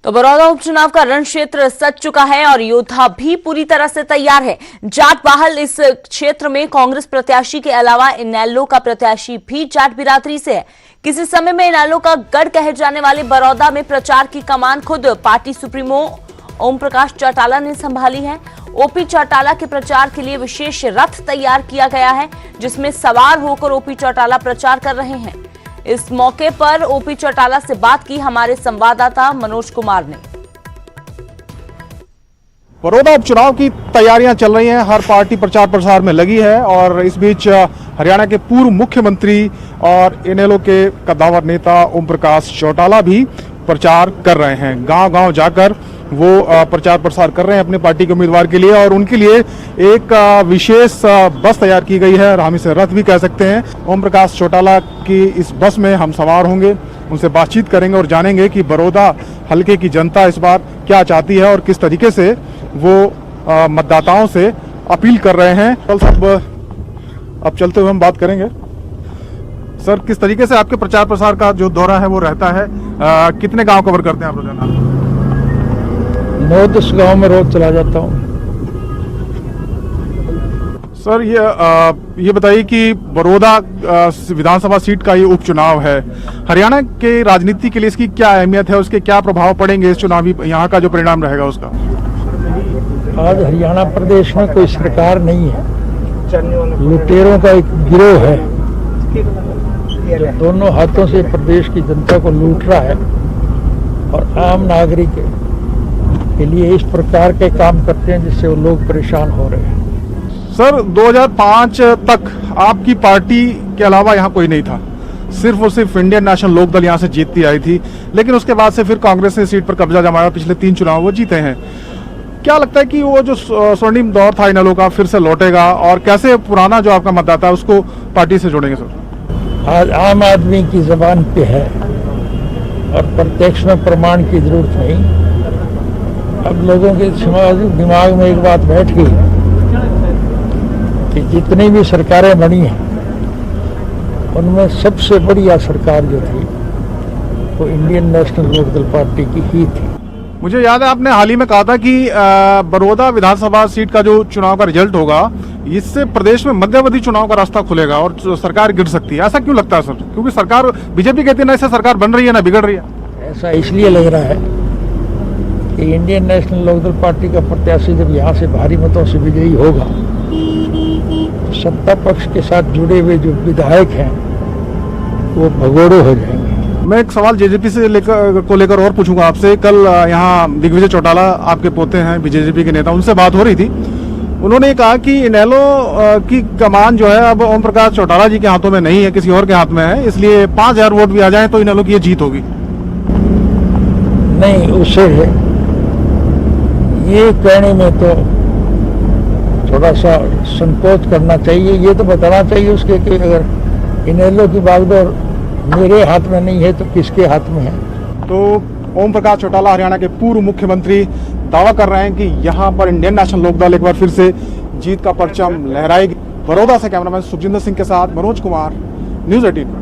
तो बड़ौदा उपचुनाव का रण क्षेत्र सज चुका है और योद्धा भी पूरी तरह से तैयार है। जाट बहाल इस क्षेत्र में कांग्रेस प्रत्याशी के अलावा इनेलो का प्रत्याशी भी जाट बिरादरी से है। किसी समय में इनेलो का गढ़ कहे जाने वाले बड़ौदा में प्रचार की कमान खुद पार्टी सुप्रीमो ओम प्रकाश चौटाला ने संभाली है। ओपी चौटाला के प्रचार के लिए विशेष रथ तैयार किया गया है, जिसमें सवार होकर ओपी चौटाला प्रचार कर रहे हैं। इस मौके पर ओपी चौटाला से बात की हमारे संवाददाता मनोज कुमार ने। बड़ौदा उपचुनाव की तैयारियां चल रही हैं, हर पार्टी प्रचार प्रसार में लगी है और इस बीच हरियाणा के पूर्व मुख्यमंत्री और इनेलो के कद्दावर नेता ओम प्रकाश चौटाला भी प्रचार कर रहे हैं। गांव-गांव जाकर वो प्रचार प्रसार कर रहे हैं अपने पार्टी के उम्मीदवार के लिए और उनके लिए एक विशेष बस तैयार की गई है और हम इसे रथ भी कह सकते हैं। ओम प्रकाश चौटाला की इस बस में हम सवार होंगे, उनसे बातचीत करेंगे और जानेंगे कि बड़ौदा हलके की जनता इस बार क्या चाहती है और किस तरीके से वो मतदाताओं से अपील कर रहे हैं। अब चलते हुए हम बात करेंगे। सर, किस तरीके से आपके प्रचार प्रसार का जो दौरा है वो रहता है? कितने गांव कवर करते हैं आप रोजाना? 9-10 गांव में रोज चला जाता हूँ। सर, ये बताइए कि बड़ौदा विधानसभा सीट का ये उपचुनाव है, हरियाणा के राजनीति के लिए इसकी क्या अहमियत है, उसके क्या प्रभाव पड़ेंगे इस चुनावी यहाँ का जो परिणाम रहेगा उसका? आज हरियाणा प्रदेश में कोई सरकार नहीं है, लुटेरों का एक गिरोह है जो दोनों हाथों से प्रदेश की जनता को लूट रहा है और आम नागरिक के लिए इस प्रकार के काम करते हैं जिससे वो लोग परेशान हो रहे हैं। सर, 2005 तक आपकी पार्टी के अलावा यहाँ कोई नहीं था, सिर्फ और सिर्फ इंडियन नेशनल लोकदल यहाँ से जीतती आई थी, लेकिन उसके बाद से फिर कांग्रेस ने सीट पर कब्जा जमाया। पिछले 3 चुनाव वो जीते हैं। क्या लगता है कि वो जो स्वर्णिम दौर था इनेलो का फिर से लौटेगा और कैसे पुराना जो आपका मतदाता है उसको पार्टी से जोड़ेंगे? सर, आज आम आदमी की जबान पे है और प्रत्यक्ष में प्रमाण की जरूरत नहीं। अब लोगों के दिमाग में एक बात बैठ गई कि जितनी भी सरकारें बनी हैं उनमें सबसे बढ़िया सरकार जो थी वो इंडियन नेशनल लोकदल पार्टी की ही थी। मुझे याद है आपने हाल ही में कहा था कि बड़ौदा विधानसभा सीट का जो चुनाव का रिजल्ट होगा इससे प्रदेश में मध्यावधि चुनाव का रास्ता खुलेगा और सरकार गिर सकती है। ऐसा क्यों लगता है सर? क्योंकि सरकार बीजेपी कहती है ना इससे सरकार बन रही है ना बिगड़ रही है। ऐसा इसलिए लग रहा है कि इंडियन नेशनल लोकदल पार्टी का प्रत्याशी जब यहाँ से भारी मतों से विजयी होगा तो सत्ता पक्ष के साथ जुड़े हुए जो विधायक हैं वो भगोड़े हो जाएंगे। मैं एक सवाल जेजेपी से लेकर और पूछूंगा आपसे। कल यहाँ दिग्विजय चौटाला आपके पोते हैं, बीजेपी के नेता, उनसे बात हो रही थी। उन्होंने ये कहा कि इनेलो की कमान जो है अब ओम प्रकाश चौटाला जी के हाथों में नहीं है, किसी और के हाथ में है, इसलिए 5000 वोट भी आ जाए तो इनेलो की ये जीत होगी। नहीं, उसे ये कहने में तो थोड़ा सा संकोच करना चाहिए। ये तो बताना चाहिए उसके कि अगर इनेलो की बागडोर मेरे हाथ में नहीं है तो किसके हाथ में है? तो ओम प्रकाश चौटाला हरियाणा के पूर्व मुख्यमंत्री दावा कर रहे हैं कि यहाँ पर इंडियन नेशनल लोकदल एक बार फिर से जीत का परचम लहराएगी। बड़ौदा से कैमरामैन सुखजिंदर सिंह के साथ मनोज कुमार, न्यूज़ 18।